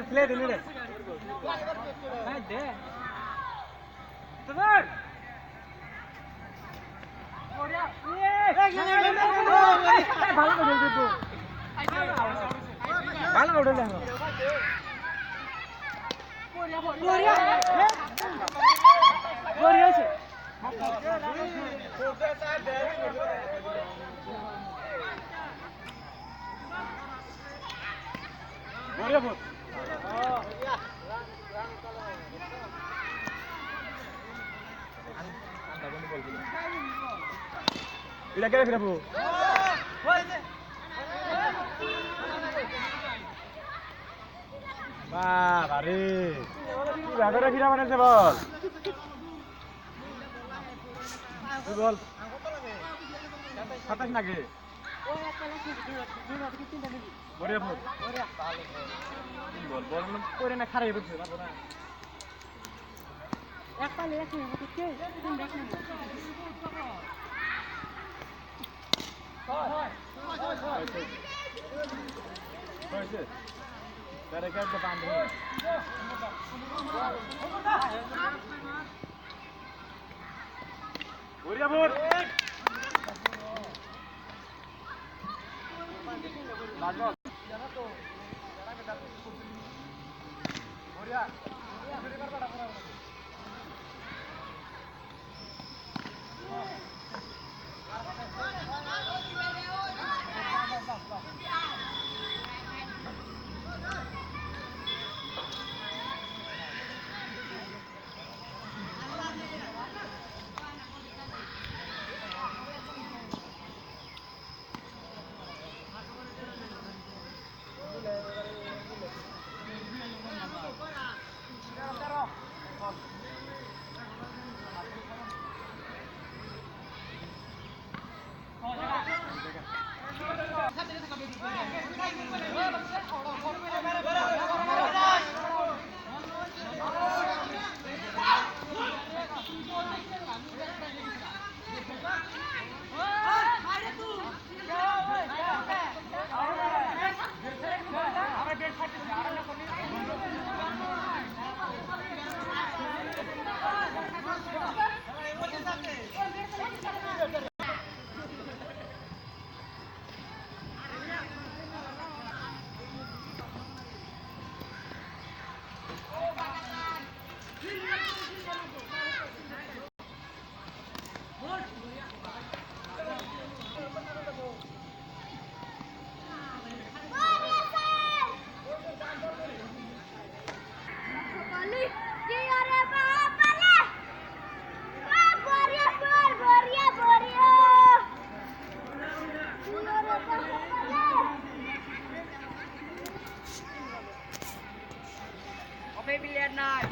Play দিলে রে হ্যাঁ দে তোর ওরিয়া ভালো করে দে তো ভালো করে দে ওরিয়া ওরিয়া আছে ওরিয়া বল এটা কে ফিরাবো বাবা রে কি ভাগরে ফিরা বানাইছে বল বল 27 নাকি বড়িয়া বল বল বল করে না খারাই বলছে পারবো না এক পালে এক মিনিট কে তুমি দেখ না হয় Dari kan ke Bandung. Bur ya bur. Bagus. Bur ya. Baby lihat naik.